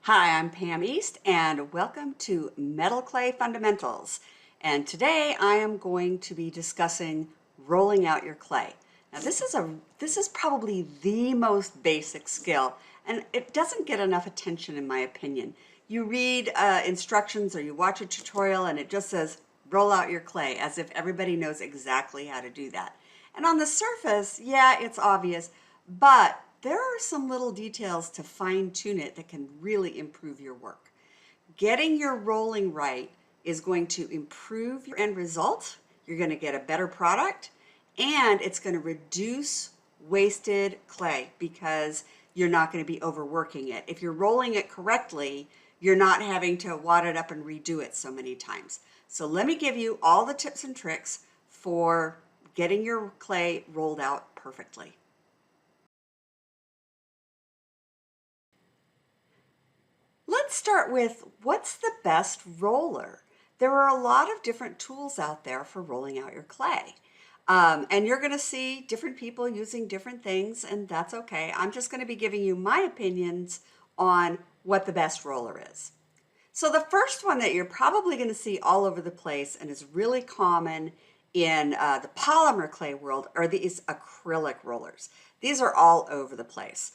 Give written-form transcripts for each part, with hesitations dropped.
Hi, I'm Pam East, and welcome to Metal Clay Fundamentals. And today I am going to be discussing rolling out your clay. Now, this is probably the most basic skill, and it doesn't get enough attention, in my opinion. You read instructions or you watch a tutorial, and it just says roll out your clay, as if everybody knows exactly how to do that. And on the surface, yeah, it's obvious, but there are some little details to fine tune it that can really improve your work. Getting your rolling right is going to improve your end result. You're going to get a better product, and it's going to reduce wasted clay because you're not going to be overworking it. If you're rolling it correctly, you're not having to wad it up and redo it so many times. So let me give you all the tips and tricks for getting your clay rolled out perfectly. Let's start with what's the best roller? There are a lot of different tools out there for rolling out your clay. And you're going to see different people using different things, and that's okay. I'm just going to be giving you my opinions on what the best roller is. So the first one that you're probably going to see all over the place and is really common in the polymer clay world are these acrylic rollers. These are all over the place.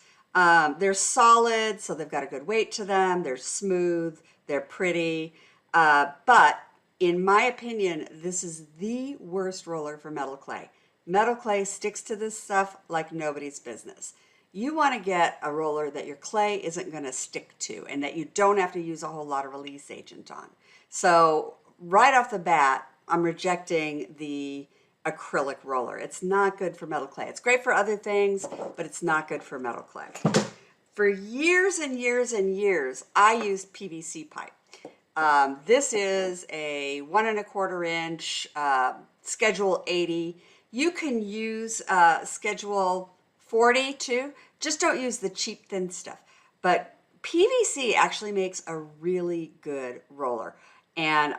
They're solid, so they've got a good weight to them. They're smooth, they're pretty, but in my opinion, this is the worst roller for metal clay. Metal clay sticks to this stuff like nobody's business. You want to get a roller that your clay isn't going to stick to and that you don't have to use a whole lot of release agent on. So right off the bat, I'm rejecting the acrylic roller. It's not good for metal clay. It's great for other things, but it's not good for metal clay. For years and years and years, I used PVC pipe. This is a 1 1/4 inch Schedule 80. You can use Schedule 40 too. Just don't use the cheap thin stuff. But PVC actually makes a really good roller. And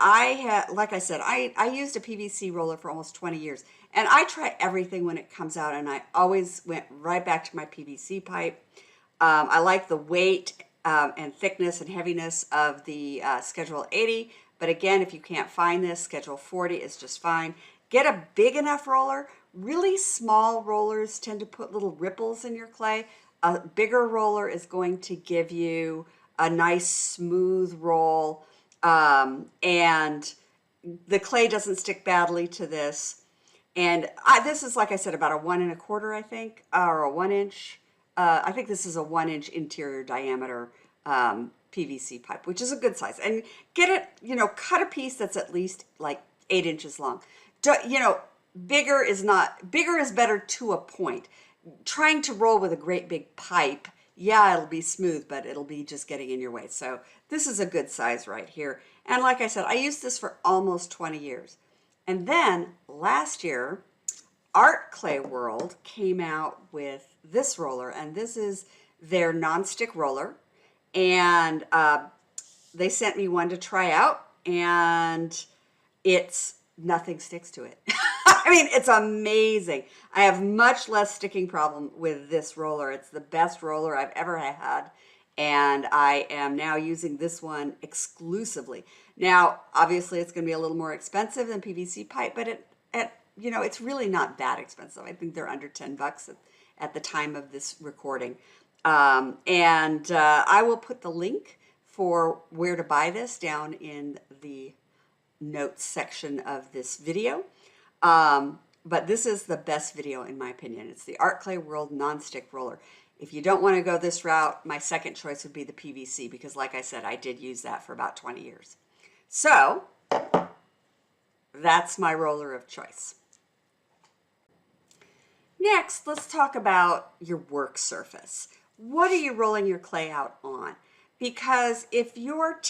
like I said, I used a PVC roller for almost 20 years. And I try everything when it comes out, and I always went right back to my PVC pipe. I like the weight and thickness and heaviness of the Schedule 80, but again, if you can't find this, Schedule 40 is just fine. Get a big enough roller. Really small rollers tend to put little ripples in your clay. A bigger roller is going to give you a nice smooth roll, and the clay doesn't stick badly to this. And this is, like I said, about a 1 1/4, I think, or a 1 inch. I think this is a 1 inch interior diameter PVC pipe, which is a good size. And get it, cut a piece that's at least like 8 inches long. You know, bigger is better to a point. Trying to roll with a great big pipe, yeah, it'll be smooth, but it'll be just getting in your way. So this is a good size right here. And like I said, I used this for almost 20 years. And then last year, Art Clay World came out with this roller, and this is their nonstick roller. And they sent me one to try out, and nothing sticks to it. I mean, it's amazing. I have much less sticking problem with this roller. It's the best roller I've ever had, and I am now using this one exclusively. Now, obviously, it's going to be a little more expensive than PVC pipe, but it's really not that expensive. I think they're under $10 at the time of this recording. And I will put the link for where to buy this down in the notes section of this video. But this is the best video in my opinion. It's the Art Clay World Nonstick Roller. If you don't want to go this route, my second choice would be the PVC because like I said, I did use that for about 20 years. So that's my roller of choice. Next, let's talk about your work surface. What are you rolling your clay out on? Because if you're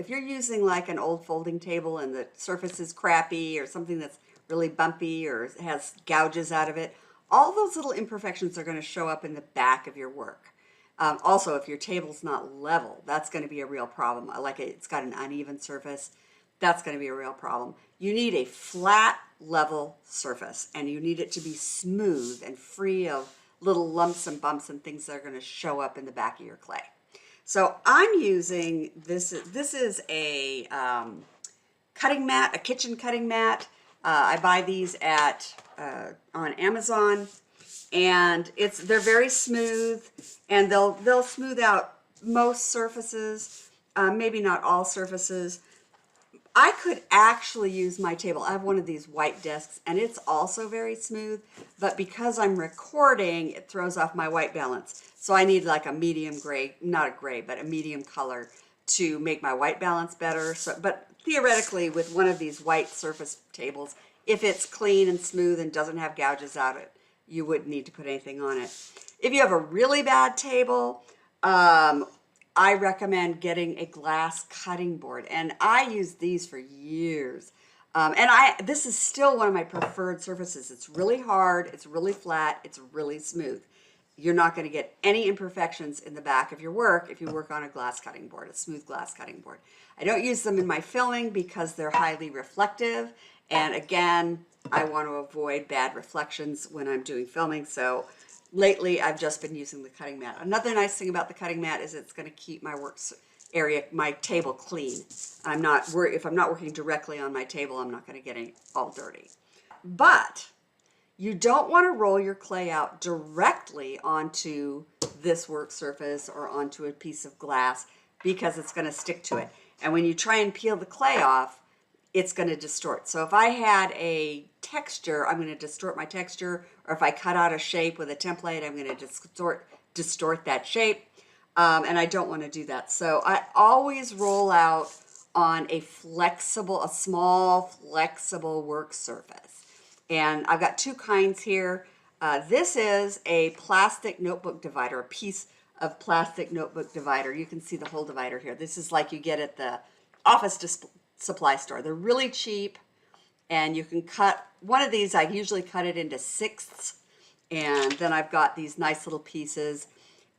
using like an old folding table and the surface is crappy or something that's really bumpy or has gouges out of it, all those little imperfections are going to show up in the back of your work. Also, if your table's not level, that's going to be a real problem. Like it's got an uneven surface, that's going to be a real problem. You need a flat, level surface, and you need it to be smooth and free of little lumps and bumps and things that are going to show up in the back of your clay. So I'm using this. This is a cutting mat, a kitchen cutting mat. I buy these at on Amazon, and they're very smooth, and they'll smooth out most surfaces, maybe not all surfaces. I could actually use my table. I have one of these white discs and it's also very smooth, but because I'm recording, it throws off my white balance. So I need like a medium gray, not a gray, but a medium color to make my white balance better. So, but theoretically with one of these white surface tables, if it's clean and smooth and doesn't have gouges out it, you wouldn't need to put anything on it. If you have a really bad table, I recommend getting a glass cutting board, and I used these for years. This is still one of my preferred surfaces. It's really hard, it's really flat, it's really smooth. You're not going to get any imperfections in the back of your work if you work on a glass cutting board, a smooth glass cutting board. I don't use them in my filming because they're highly reflective, and again, I want to avoid bad reflections when I'm doing filming, so lately I've just been using the cutting mat. Another nice thing about the cutting mat is it's going to keep my work area, my table clean. I'm not worried if I'm not working directly on my table, I'm not going to get it all dirty. But you don't want to roll your clay out directly onto this work surface or onto a piece of glass because it's going to stick to it. And when you try and peel the clay off, it's going to distort. So if I had a texture, I'm going to distort my texture, or if I cut out a shape with a template, I'm going to distort that shape. And I don't want to do that. So I always roll out on a small flexible work surface. And I've got two kinds here. This is a plastic notebook divider, a piece of plastic notebook divider. You can see the whole divider here. This is like you get at the office supply store. They're really cheap, and you can cut one of these. I usually cut it into sixths, and then I've got these nice little pieces,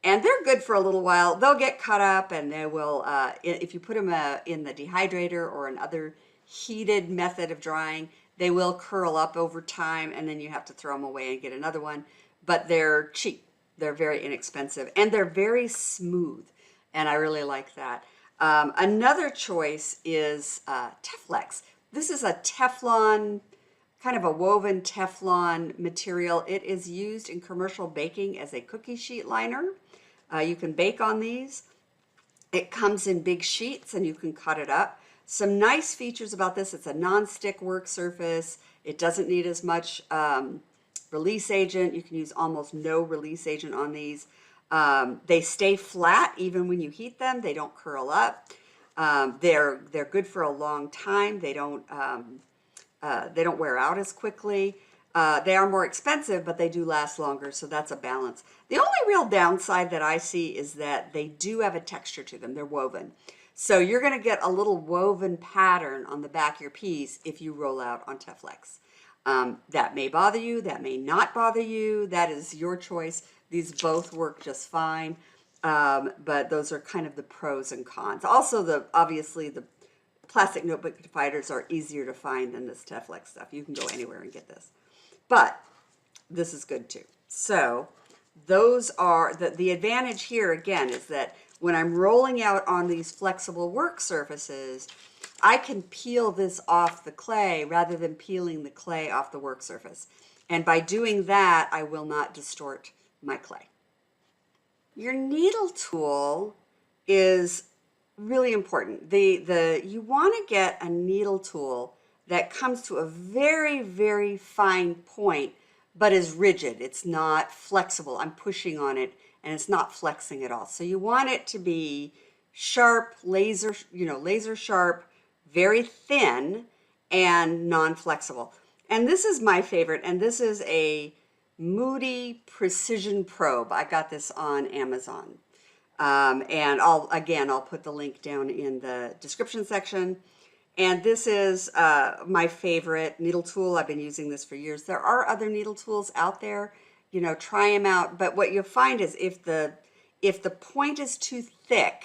and they're good for a little while. They'll get cut up, and they will, if you put them in the dehydrator or another heated method of drying, they will curl up over time, and then you have to throw them away and get another one. But they're cheap. They're very inexpensive, and they're very smooth, and I really like that. Another choice is Teflex. This is a Teflon, kind of a woven Teflon material. It is used in commercial baking as a cookie sheet liner. You can bake on these. It comes in big sheets and you can cut it up. Some nice features about this: it's a non-stick work surface. It doesn't need as much release agent. You can use almost no release agent on these. They stay flat even when you heat them. They don't curl up. They're good for a long time. They don't wear out as quickly. They are more expensive, but they do last longer, so that's a balance. The only real downside that I see is that they do have a texture to them. They're woven. So you're going to get a little woven pattern on the back of your piece if you roll out on Teflex. That may bother you, that may not bother you. That is your choice. These both work just fine, but those are kind of the pros and cons. Also, obviously the plastic notebook dividers are easier to find than this Teflex stuff. You can go anywhere and get this, but this is good too. So those are the advantage here again is that when I'm rolling out on these flexible work surfaces, I can peel this off the clay rather than peeling the clay off the work surface. And by doing that, I will not distort my clay. Your needle tool is really important. You want to get a needle tool that comes to a very, very fine point, but is rigid. It's not flexible. I'm pushing on it and it's not flexing at all. So you want it to be sharp, laser sharp, very thin, and non-flexible. And this is my favorite, and this is a Moody Precision Probe. I got this on Amazon. And I'll put the link down in the description section. And this is my favorite needle tool. I've been using this for years. There are other needle tools out there, try them out. But what you'll find is if the point is too thick,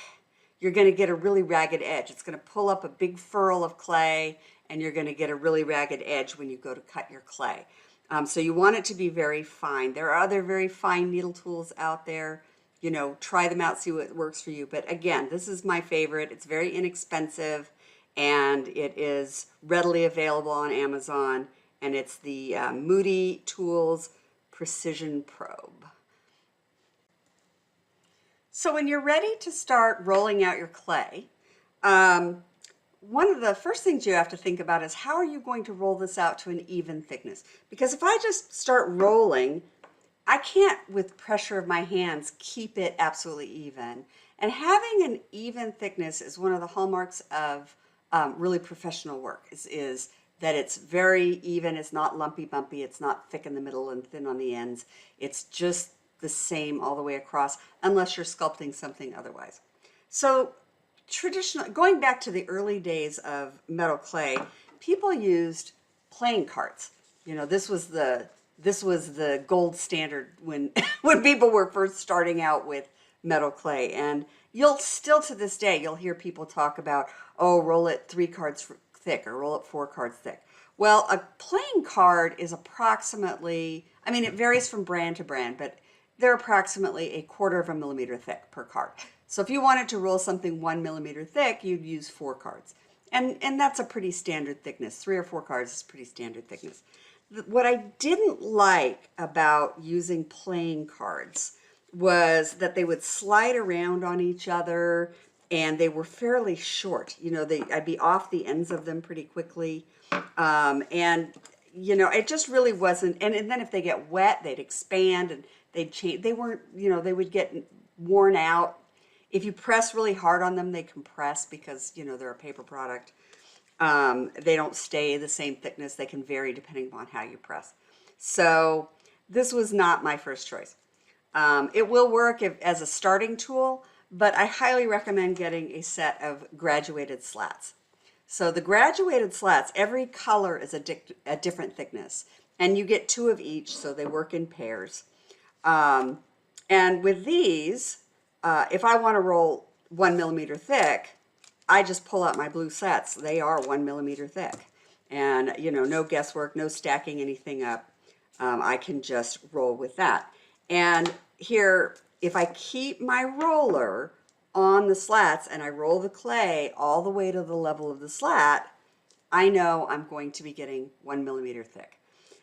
you're going to get a really ragged edge. It's going to pull up a big furl of clay, and you're going to get a really ragged edge when you go to cut your clay. So you want it to be very fine. There are other very fine needle tools out there. you know, try them out, see what works for you. But again, this is my favorite. It's very inexpensive and it is readily available on Amazon. And it's the Moody Tools Precision Probe. So when you're ready to start rolling out your clay, um, one of the first things you have to think about is how are you going to roll this out to an even thickness? Because if I just start rolling, I can't, with pressure of my hands, keep it absolutely even. And having an even thickness is one of the hallmarks of really professional work, is that it's very even, it's not lumpy bumpy, it's not thick in the middle and thin on the ends. It's just the same all the way across, unless you're sculpting something otherwise. So traditional, going back to the early days of metal clay, people used playing cards. You know, this was the gold standard when when people were first starting out with metal clay. And you'll still to this day you'll hear people talk about, oh, roll it 3 cards thick or roll it 4 cards thick. Well, a playing card is approximately, I mean, it varies from brand to brand, but they're approximately 1/4 of a millimeter thick per card. So if you wanted to roll something 1 millimeter thick, you'd use 4 cards. And that's a pretty standard thickness. 3 or 4 cards is pretty standard thickness. What I didn't like about using playing cards was that they would slide around on each other and they were fairly short. You know, I'd be off the ends of them pretty quickly. And you know, it just really wasn't, and then if they get wet, they'd expand and they'd change. They weren't, you know, they would get worn out. If you press really hard on them, they compress because, you know, they're a paper product. They don't stay the same thickness. They can vary depending upon how you press. So this was not my first choice. It will work as a starting tool, but I highly recommend getting a set of graduated slats. So the graduated slats, every color is a different thickness, and you get 2 of each, so they work in pairs. And with these, if I want to roll 1 millimeter thick, I just pull out my blue slats. They are 1 millimeter thick. And, you know, no guesswork, no stacking anything up. I can just roll with that. And here, if I keep my roller on the slats and I roll the clay all the way to the level of the slat, I know I'm going to be getting 1 millimeter thick.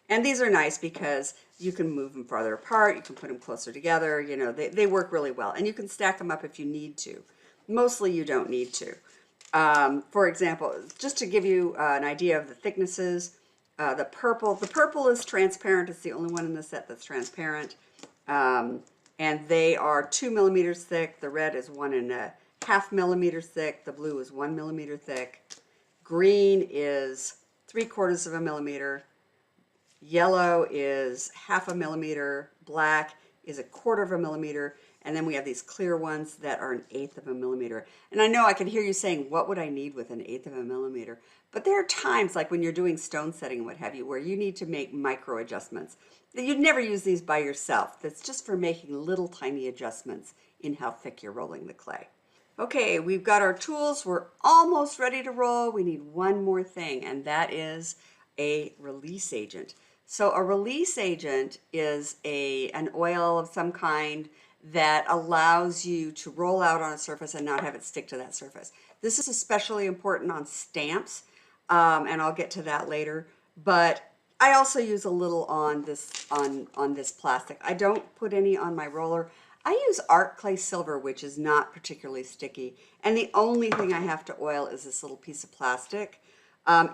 And these are nice because you can move them farther apart, you can put them closer together, you know, they work really well. And you can stack them up if you need to. Mostly you don't need to. For example, just to give you an idea of the thicknesses, the purple is transparent. It's the only one in the set that's transparent. And they are 2 millimeters thick. The red is 1.5 millimeters thick. The blue is 1 millimeter thick. Green is 3/4 of a millimeter. Yellow is 1/2 millimeter. Black is 1/4 of a millimeter. And then we have these clear ones that are 1/8 of a millimeter. And I know I can hear you saying, what would I need with 1/8 of a millimeter? But there are times, like when you're doing stone setting and what have you, where you need to make micro adjustments. You'd never use these by yourself. That's just for making little tiny adjustments in how thick you're rolling the clay. Okay, we've got our tools. We're almost ready to roll. We need one more thing, and that is a release agent. So a release agent is an oil of some kind that allows you to roll out on a surface and not have it stick to that surface. This is especially important on stamps, and I'll get to that later. But I also use a little on this plastic. I don't put any on my roller. I use art clay silver, which is not particularly sticky, and the only thing I have to oil is this little piece of plastic.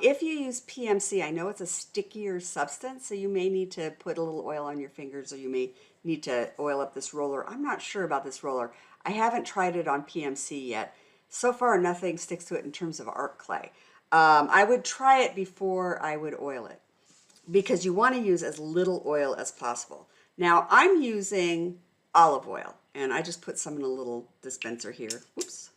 If you use PMC, I know it's a stickier substance, so you may need to put a little oil on your fingers, or you may need to oil up this roller. I'm not sure about this roller. I haven't tried it on PMC yet. So far, nothing sticks to it in terms of art clay. I would try it before I would oil it, because you want to use as little oil as possible. Now, I'm using olive oil, and I just put some in a little dispenser here. Oops.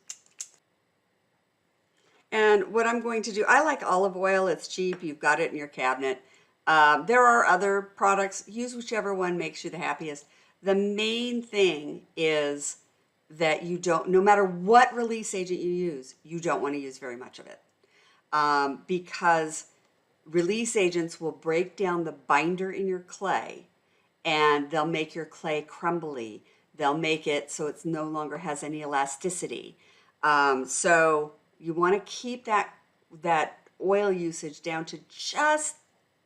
And what I'm going to do, I like olive oil. It's cheap. You've got it in your cabinet. There are other products. Use whichever one makes you the happiest. The main thing is that you don't, no matter what release agent you don't want to use very much of it, because release agents will break down the binder in your clay and they'll make your clay crumbly. they'll make it so it's no longer has any elasticity. So you want to keep that oil usage down to just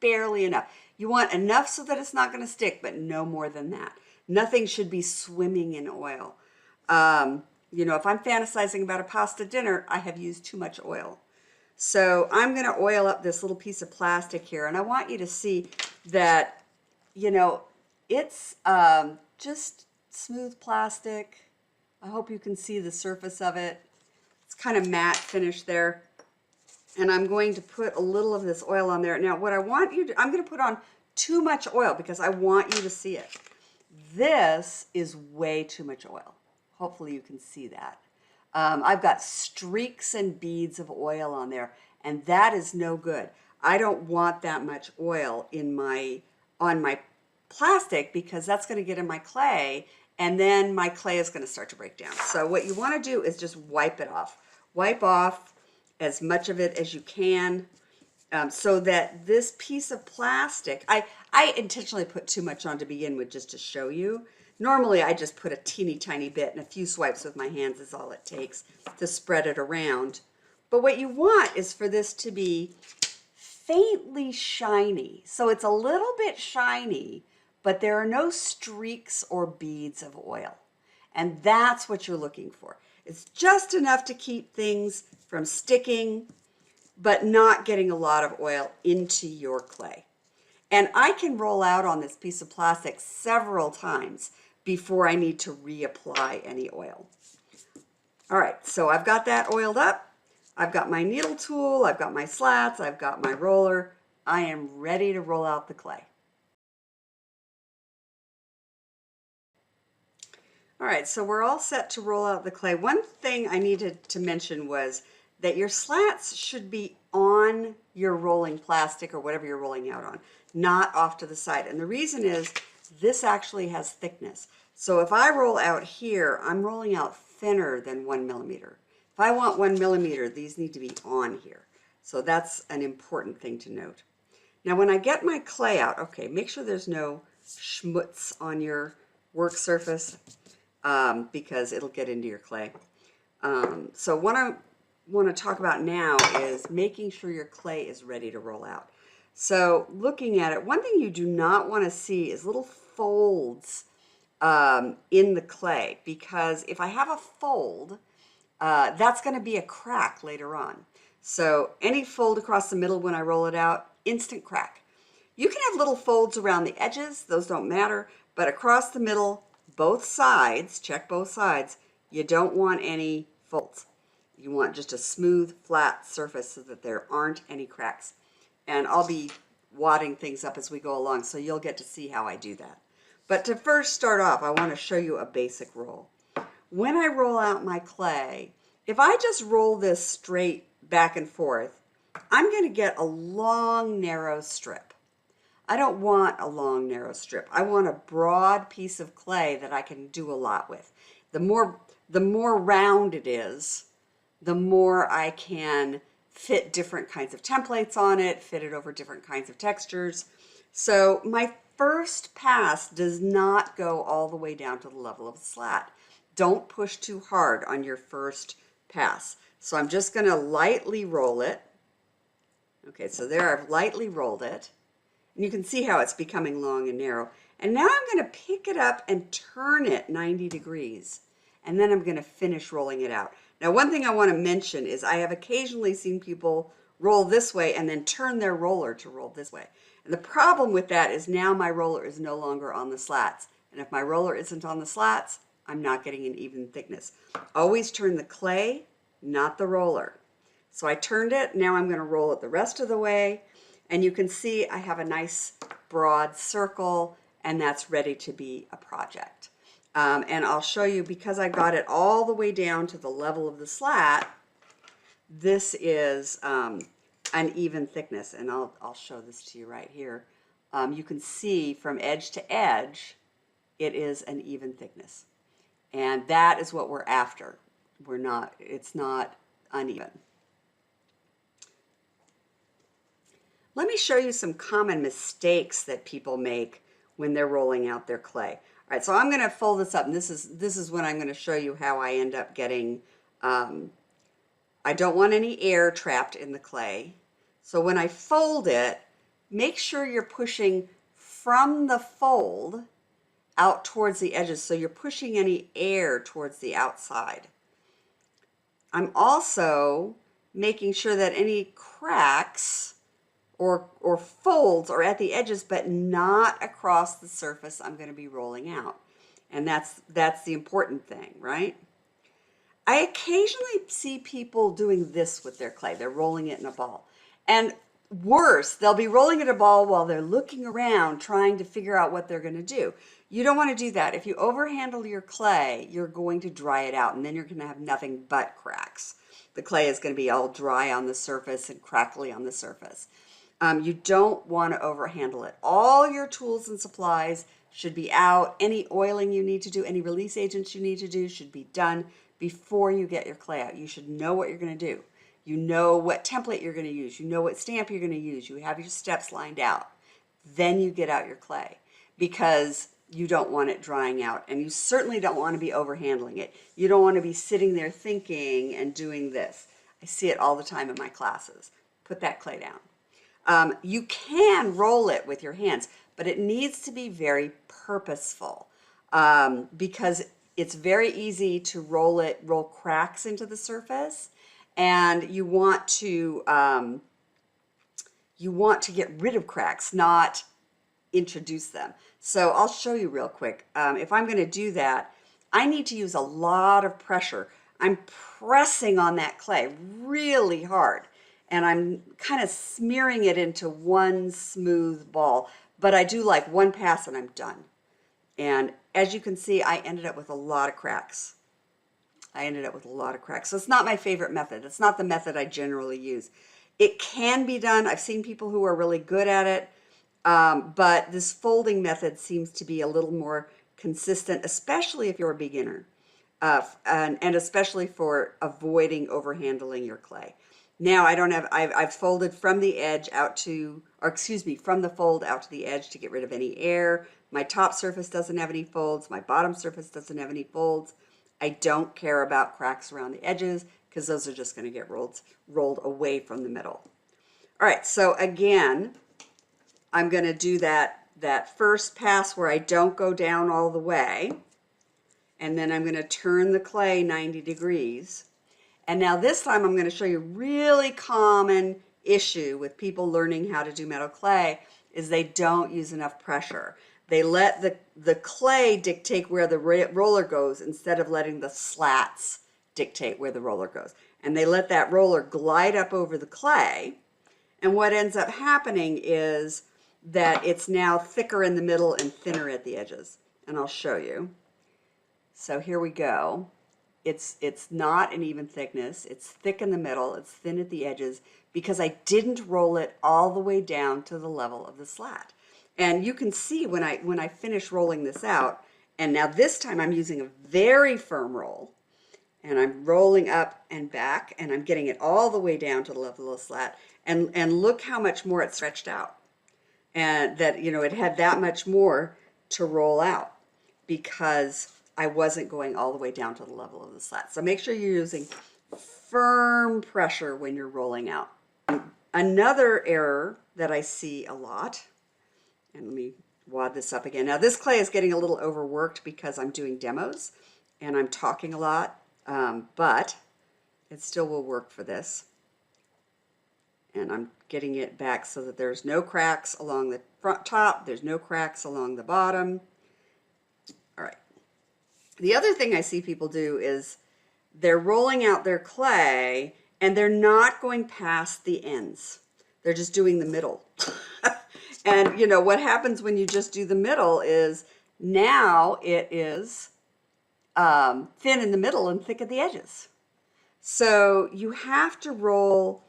barely enough. You want enough so that it's not going to stick, but no more than that. Nothing should be swimming in oil. If I'm fantasizing about a pasta dinner, I have used too much oil. So I'm going to oil up this little piece of plastic here, and I want you to see that, you know, it's just smooth plastic. I hope you can see the surface of it. It's kind of matte finish there. And I'm going to put a little of this oil on there. Now, what I want you to, I'm going to put on too much oil because I want you to see it. This is way too much oil. Hopefully you can see that. I've got streaks and beads of oil on there, and that is no good. I don't want that much oil on my plastic because that's going to get in my clay, and then my clay is going to start to break down. So what you want to do is just wipe it off. Wipe off as much of it as you can, so that this piece of plastic, I intentionally put too much on to begin with just to show you. Normally I just put a teeny tiny bit, and a few swipes with my hands is all it takes to spread it around. But what you want is for this to be faintly shiny. So it's a little bit shiny, but there are no streaks or beads of oil. And that's what you're looking for. It's just enough to keep things from sticking, but not getting a lot of oil into your clay. And I can roll out on this piece of plastic several times before I need to reapply any oil. All right, so I've got that oiled up. I've got my needle tool, I've got my slats, I've got my roller. I am ready to roll out the clay. All right, so we're all set to roll out the clay. One thing I needed to mention was that your slats should be on your rolling plastic or whatever you're rolling out on, not off to the side. And the reason is this actually has thickness. So if I roll out here, I'm rolling out thinner than 1 millimeter. If I want 1 millimeter, these need to be on here. So that's an important thing to note. Now when I get my clay out, okay, make sure there's no schmutz on your work surface, because it'll get into your clay. So what I want to talk about now is making sure your clay is ready to roll out. So looking at it, one thing you do not want to see is little folds in the clay, because if I have a fold, that's going to be a crack later on. So any fold across the middle when I roll it out, instant crack. You can have little folds around the edges, those don't matter, but across the middle, both sides, check both sides, you don't want any folds. You want just a smooth, flat surface so that there aren't any cracks. And I'll be wadding things up as we go along, so you'll get to see how I do that. But to first start off, I want to show you a basic roll. When I roll out my clay, if I just roll this straight back and forth, I'm going to get a long, narrow strip. I don't want a long, narrow strip. I want a broad piece of clay that I can do a lot with. The more round it is, the more I can fit different kinds of templates on it, fit it over different kinds of textures. So my first pass does not go all the way down to the level of the slat. Don't push too hard on your first pass. So I'm just going to lightly roll it. Okay, so there I've lightly rolled it. And you can see how it's becoming long and narrow. And now I'm going to pick it up and turn it 90 degrees. And then I'm going to finish rolling it out. Now, one thing I want to mention is I have occasionally seen people roll this way and then turn their roller to roll this way. And the problem with that is now my roller is no longer on the slats. And if my roller isn't on the slats, I'm not getting an even thickness. Always turn the clay, not the roller. So I turned it. Now I'm going to roll it the rest of the way. And you can see I have a nice broad circle, and that's ready to be a project. And I'll show you, because I got it all the way down to the level of the slat, this is an even thickness. And I'll show this to you right here. You can see from edge to edge, it is an even thickness. And that is what we're after. It's not uneven. Let me show you some common mistakes that people make when they're rolling out their clay. All right, so I'm going to fold this up, and this is when I'm going to show you how I end up getting, I don't want any air trapped in the clay. So when I fold it, make sure you're pushing from the fold out towards the edges, so you're pushing any air towards the outside. I'm also making sure that any cracks or folds are at the edges, but not across the surface I'm going to be rolling out. And that's the important thing, right? I occasionally see people doing this with their clay. They're rolling it in a ball. And worse, they'll be rolling it in a ball while they're looking around trying to figure out what they're going to do. You don't want to do that. If you overhandle your clay, you're going to dry it out, and then you're going to have nothing but cracks. The clay is going to be all dry on the surface and crackly on the surface. You don't want to overhandle it. All your tools and supplies should be out. Any oiling you need to do, any release agents you need to do should be done before you get your clay out. You should know what you're going to do. You know what template you're going to use. You know what stamp you're going to use. You have your steps lined out. Then you get out your clay, because you don't want it drying out, and you certainly don't want to be overhandling it. You don't want to be sitting there thinking and doing this. I see it all the time in my classes. Put that clay down. You can roll it with your hands, but it needs to be very purposeful, because it's very easy to roll cracks into the surface, and you want to get rid of cracks, not introduce them. So I'll show you real quick. If I'm going to do that, I need to use a lot of pressure. I'm pressing on that clay really hard, and I'm kind of smearing it into one smooth ball, but I do like one pass and I'm done. And as you can see, I ended up with a lot of cracks. So it's not my favorite method. It's not the method I generally use. It can be done. I've seen people who are really good at it, but this folding method seems to be a little more consistent, especially if you're a beginner, and especially for avoiding overhandling your clay. Now I've folded from the edge out to, or excuse me, from the fold out to the edge to get rid of any air. My top surface doesn't have any folds. My bottom surface doesn't have any folds. I don't care about cracks around the edges, because those are just going to get rolled away from the middle. All right, so again, I'm going to do that first pass where I don't go down all the way, and then I'm going to turn the clay 90 degrees. And now this time I'm going to show you a really common issue with people learning how to do metal clay is they don't use enough pressure. They let the clay dictate where the roller goes instead of letting the slats dictate where the roller goes. And they let that roller glide up over the clay. And what ends up happening is that it's now thicker in the middle and thinner at the edges. And I'll show you. So here we go. It's not an even thickness. It's thick in the middle. It's thin at the edges because I didn't roll it all the way down to the level of the slat. And you can see when I finish rolling this out, and now this time I'm using a very firm roll, and I'm rolling up and back, and I'm getting it all the way down to the level of the slat, and look how much more it stretched out, and that, you know, it had that much more to roll out because I wasn't going all the way down to the level of the slat. So make sure you're using firm pressure when you're rolling out. Another error that I see a lot, and let me wad this up again. Now this clay is getting a little overworked because I'm doing demos and I'm talking a lot, but it still will work for this. And I'm getting it back so that there's no cracks along the front top, there's no cracks along the bottom. All right. The other thing I see people do is they're rolling out their clay and they're not going past the ends. They're just doing the middle. And you know what happens when you just do the middle is now it is thin in the middle and thick at the edges. So you have to roll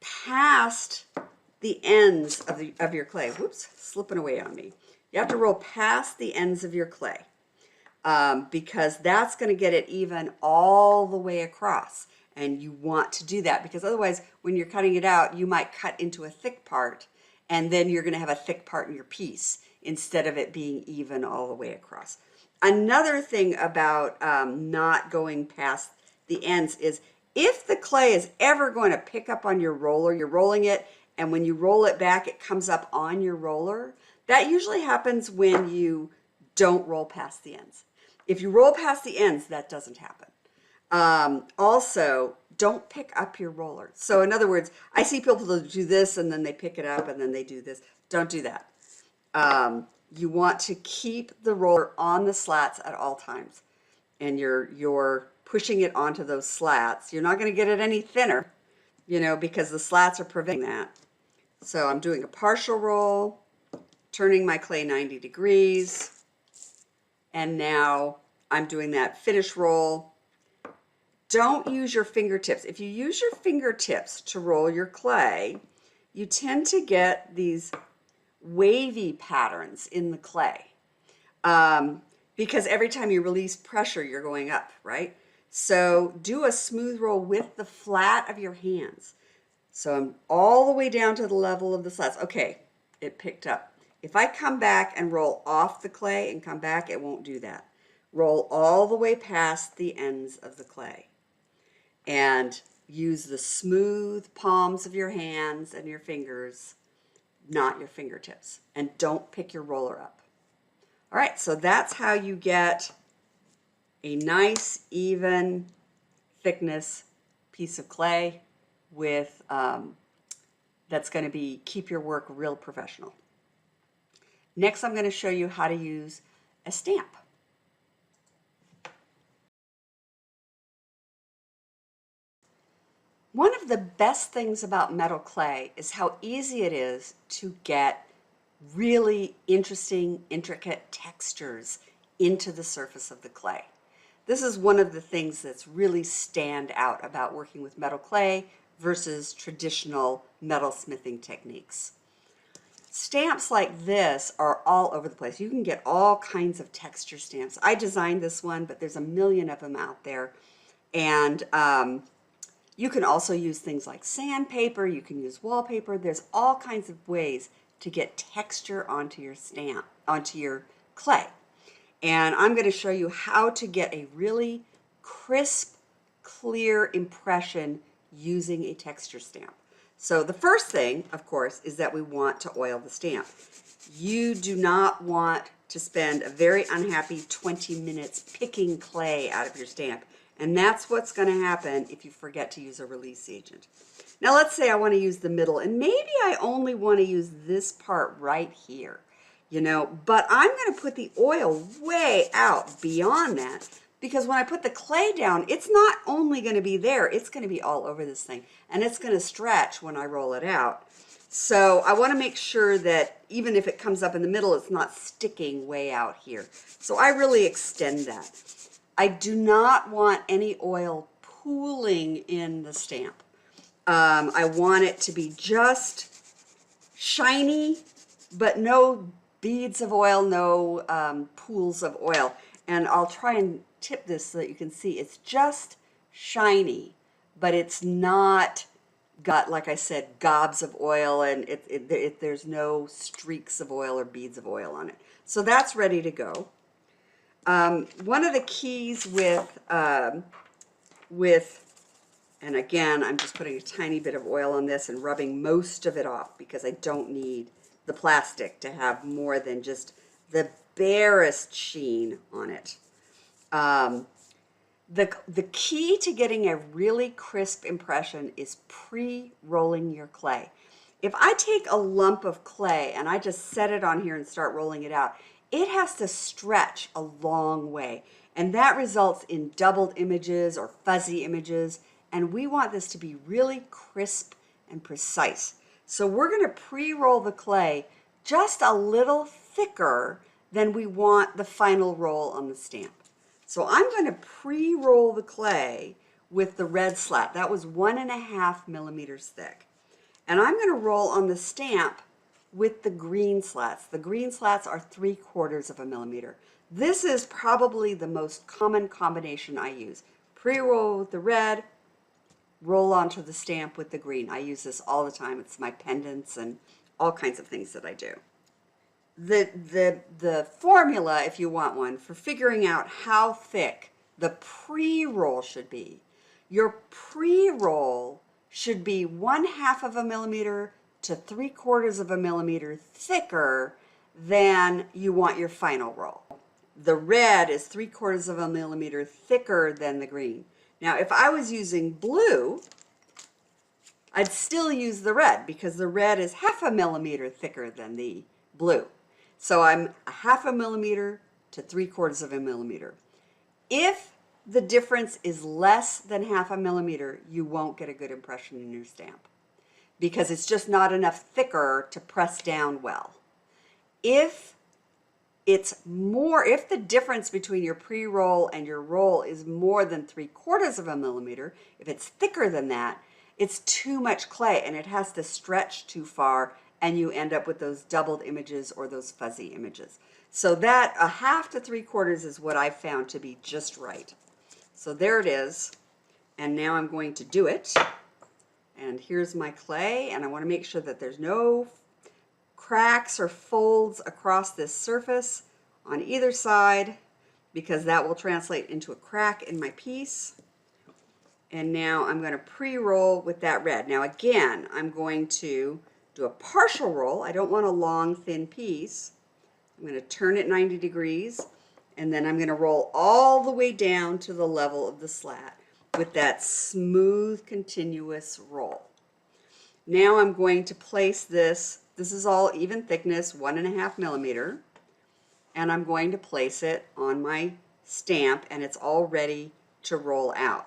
past the ends of your clay. Whoops, slipping away on me. You have to roll past the ends of your clay because that's going to get it even all the way across. And you want to do that because otherwise when you're cutting it out, you might cut into a thick part and then you're going to have a thick part in your piece instead of it being even all the way across. Another thing about not going past the ends is if the clay is ever going to pick up on your roller, you're rolling it, and when you roll it back, it comes up on your roller. That usually happens when you don't roll past the ends. If you roll past the ends, that doesn't happen. Also, don't pick up your roller. So in other words, I see people do this and then they pick it up and then they do this. Don't do that. You want to keep the roller on the slats at all times. And you're pushing it onto those slats. You're not going to get it any thinner, because the slats are preventing that. So I'm doing a partial roll, turning my clay 90 degrees. And now I'm doing that finish roll. Don't use your fingertips. If you use your fingertips to roll your clay, you tend to get these wavy patterns in the clay because every time you release pressure, you're going up, right? So do a smooth roll with the flat of your hands. So I'm all the way down to the level of the slats. Okay, it picked up. If I come back and roll off the clay and come back, it won't do that. Roll all the way past the ends of the clay and use the smooth palms of your hands and your fingers, not your fingertips. And don't pick your roller up. All right, so that's how you get a nice, even thickness piece of clay with that's going to keep your work real professional. Next, I'm going to show you how to use a stamp. One of the best things about metal clay is how easy it is to get really interesting, intricate textures into the surface of the clay. This is one of the things that's really stand out about working with metal clay versus traditional metal smithing techniques. Stamps like this are all over the place. You can get all kinds of texture stamps. I designed this one, but there's a million of them out there. And you can also use things like sandpaper. You can use wallpaper. There's all kinds of ways to get texture onto your stamp, onto your clay. And I'm going to show you how to get a really crisp, clear impression using a texture stamp. So the first thing, of course, is that we want to oil the stamp. You do not want to spend a very unhappy 20 minutes picking clay out of your stamp. And that's what's going to happen if you forget to use a release agent. Now let's say I want to use the middle, and maybe I only want to use this part right here, but I'm going to put the oil way out beyond that, because when I put the clay down, it's not only going to be there, it's going to be all over this thing, and it's going to stretch when I roll it out. So I want to make sure that even if it comes up in the middle, it's not sticking way out here. So I really extend that. I do not want any oil pooling in the stamp. I want it to be just shiny, but no beads of oil, no pools of oil. And I'll try and tip this so that you can see it's just shiny, but it's not got, like I said, gobs of oil, and there's no streaks of oil or beads of oil on it. So that's ready to go. One of the keys and again, I'm just putting a tiny bit of oil on this and rubbing most of it off because I don't need the plastic to have more than just the barest sheen on it. The key to getting a really crisp impression is pre-rolling your clay. If I take a lump of clay and I just set it on here and start rolling it out, it has to stretch a long way. And that results in doubled images or fuzzy images. And we want this to be really crisp and precise. So we're going to pre-roll the clay just a little thicker than we want the final roll on the stamp. So I'm going to pre-roll the clay with the red slat. That was 1.5 millimeters thick. And I'm going to roll on the stamp with the green slats. The green slats are 3/4 of a millimeter. This is probably the most common combination I use. Pre-roll with the red, roll onto the stamp with the green. I use this all the time. It's my pendants and all kinds of things that I do. the formula, if you want one, for figuring out how thick the pre-roll should be. Your pre-roll should be 1/2 of a millimeter to 3/4 of a millimeter thicker than you want your final roll. The red is 3/4 of a millimeter thicker than the green. Now, if I was using blue, I'd still use the red because the red is 1/2 a millimeter thicker than the blue. So I'm 1/2 a millimeter to 3/4 of a millimeter. If the difference is less than 1/2 a millimeter, you won't get a good impression in your stamp because it's just not enough thicker to press down well. If if the difference between your pre-roll and your roll is more than 3/4 of a millimeter, if it's thicker than that, it's too much clay and it has to stretch too far and you end up with those doubled images or those fuzzy images. So that 1/2 to 3/4 is what I found to be just right. So there it is. And now I'm going to do it. And here's my clay, and I want to make sure that there's no cracks or folds across this surface on either side because that will translate into a crack in my piece. And now I'm going to pre-roll with that red. Now again, I'm going to do a partial roll. I don't want a long, thin piece. I'm going to turn it 90 degrees, and then I'm going to roll all the way down to the level of the slat with that smooth, continuous roll. Now I'm going to place this is all even thickness, 1.5 millimeter, and I'm going to place it on my stamp, and it's all ready to roll out.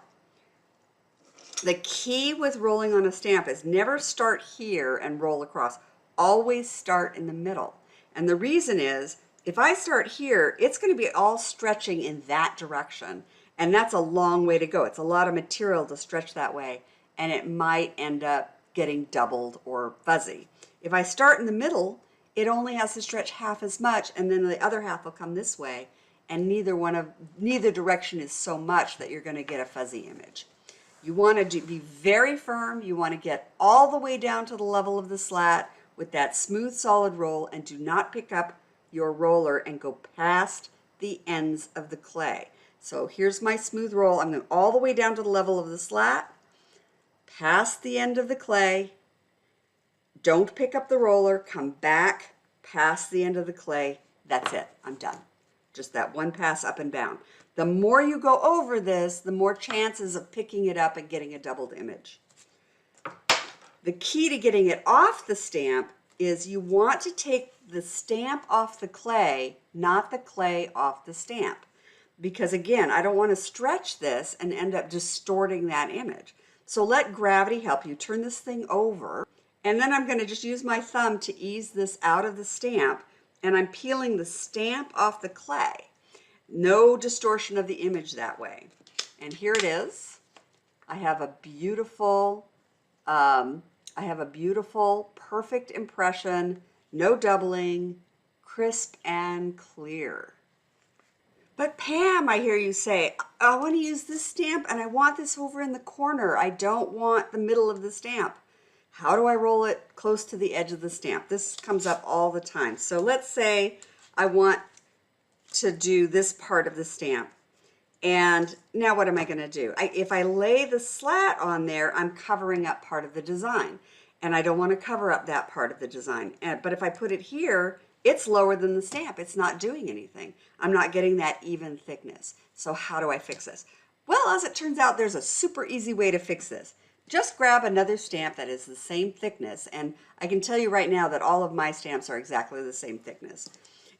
The key with rolling on a stamp is never start here and roll across. Always start in the middle. And the reason is, if I start here, it's going to be all stretching in that direction. And that's a long way to go. It's a lot of material to stretch that way. And it might end up getting doubled or fuzzy. If I start in the middle, it only has to stretch half as much, and then the other half will come this way. And neither direction is so much that you're going to get a fuzzy image. You want to be very firm. You want to get all the way down to the level of the slat with that smooth, solid roll, and do not pick up your roller and go past the ends of the clay. So here's my smooth roll. I'm going all the way down to the level of the slat, past the end of the clay. Don't pick up the roller. Come back past the end of the clay. That's it. I'm done. Just that one pass up and down. The more you go over this, the more chances of picking it up and getting a doubled image. The key to getting it off the stamp is you want to take the stamp off the clay, not the clay off the stamp. Because again, I don't want to stretch this and end up distorting that image. So let gravity help you. Turn this thing over, and then I'm going to just use my thumb to ease this out of the stamp, and I'm peeling the stamp off the clay. No distortion of the image that way. And here it is. I have a beautiful, perfect impression, no doubling, crisp and clear. But Pam, I hear you say, I want to use this stamp and I want this over in the corner. I don't want the middle of the stamp. How do I roll it close to the edge of the stamp? This comes up all the time. So let's say I want to do this part of the stamp. And now what am I going to do? If I lay the slat on there, I'm covering up part of the design. And I don't want to cover up that part of the design. But if I put it here, it's lower than the stamp. It's not doing anything. I'm not getting that even thickness. So how do I fix this? Well, as it turns out, there's a super easy way to fix this. Just grab another stamp that is the same thickness. And I can tell you right now that all of my stamps are exactly the same thickness.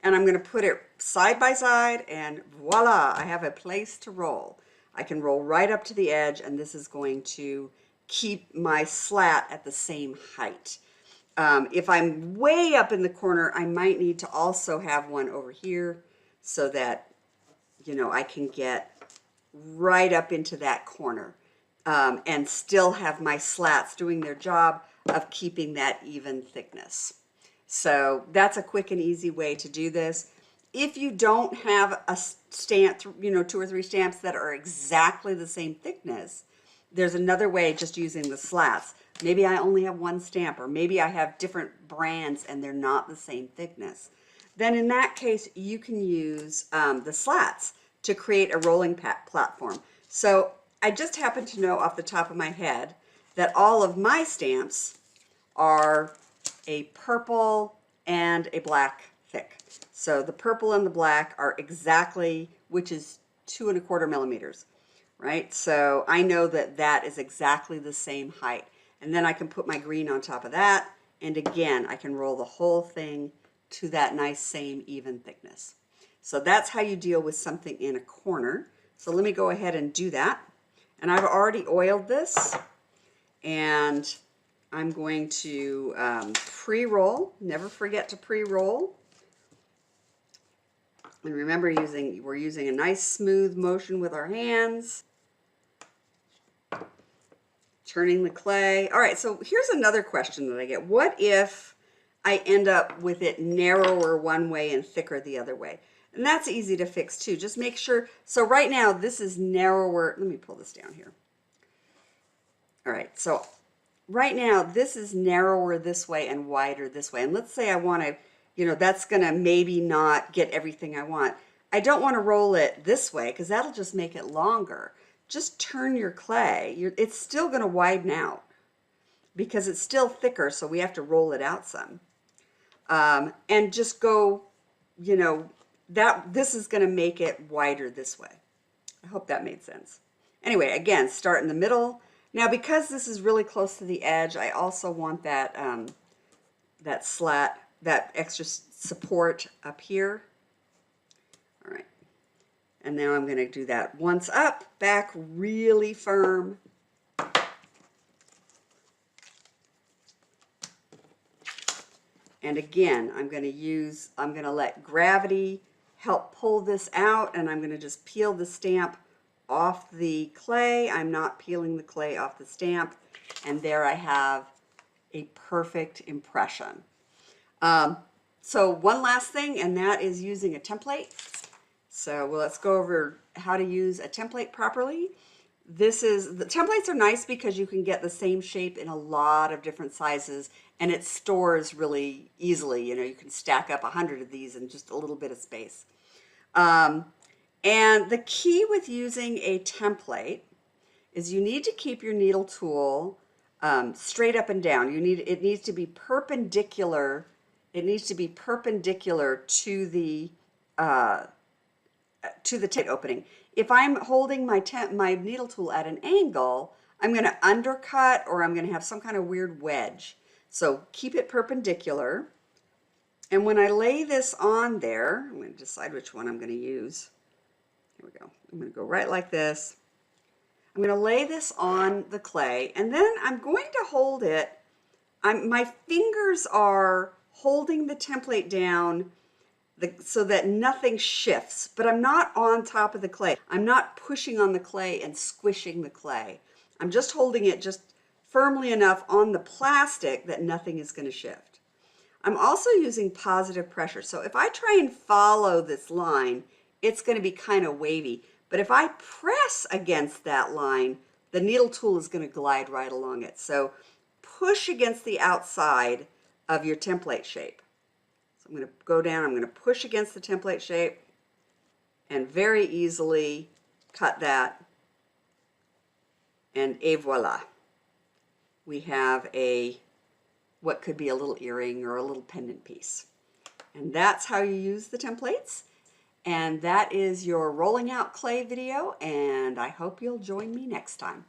And I'm going to put it side by side, and voila, I have a place to roll. I can roll right up to the edge, and this is going to keep my slat at the same height. If I'm way up in the corner, I might need to also have one over here so that, I can get right up into that corner and still have my slats doing their job of keeping that even thickness. So that's a quick and easy way to do this. If you don't have a stamp, 2 or 3 stamps that are exactly the same thickness, there's another way just using the slats. Maybe I only have one stamp, or maybe I have different brands and they're not the same thickness. then in that case, you can use the slats to create a rolling platform. So I just happen to know off the top of my head that all of my stamps are a purple and a black thick. So the purple and the black are exactly, which is 2¼ millimeters, right? So I know that that is exactly the same height. And then I can put my green on top of that. And again, I can roll the whole thing to that nice same even thickness. So that's how you deal with something in a corner. So let me go ahead and do that. And I've already oiled this, and I'm going to pre-roll. Never forget to pre-roll. And remember, we're using a nice smooth motion with our hands. Turning the clay. All right, so here's another question that I get. What if I end up with it narrower one way and thicker the other way? And that's easy to fix too. Just make sure. So right now this is narrower. Let me pull this down here. All right, so right now this is narrower this way and wider this way. And let's say I want to, that's going to maybe not get everything I want. I don't want to roll it this way because that'll just make it longer. Just turn your clay. It's still going to widen out because it's still thicker, so we have to roll it out some. And just go, this is going to make it wider this way. I hope that made sense. Anyway, again, start in the middle. Now, because this is really close to the edge, I also want that, that slat, that extra support up here. All right. And now I'm going to do that once up, back really firm. And again, I'm going to let gravity help pull this out, and I'm going to just peel the stamp off the clay. I'm not peeling the clay off the stamp. And there I have a perfect impression. So one last thing, and that is using a template. So let's go over how to use a template properly. The templates are nice because you can get the same shape in a lot of different sizes, and it stores really easily. You can stack up 100 of these in just a little bit of space. And the key with using a template is you need to keep your needle tool straight up and down. It needs to be perpendicular. It needs to be perpendicular to the template opening. If I'm holding my needle tool at an angle, I'm going to undercut, or I'm going to have some kind of weird wedge. So keep it perpendicular. And when I lay this on there, I'm going to decide which one I'm going to use. Here we go. I'm going to go right like this. I'm going to lay this on the clay, and then I'm going to hold it. My fingers are holding the template down so that nothing shifts, but I'm not on top of the clay. I'm not pushing on the clay and squishing the clay. I'm just holding it just firmly enough on the plastic that nothing is going to shift. I'm also using positive pressure. So if I try and follow this line, it's going to be kind of wavy. But if I press against that line, the needle tool is going to glide right along it. So push against the outside of your template shape. So I'm going to go down, I'm going to push against the template shape and very easily cut that. And et voila. We have what could be a little earring or a little pendant piece. And that's how you use the templates. And that is your rolling out clay video, and I hope you'll join me next time.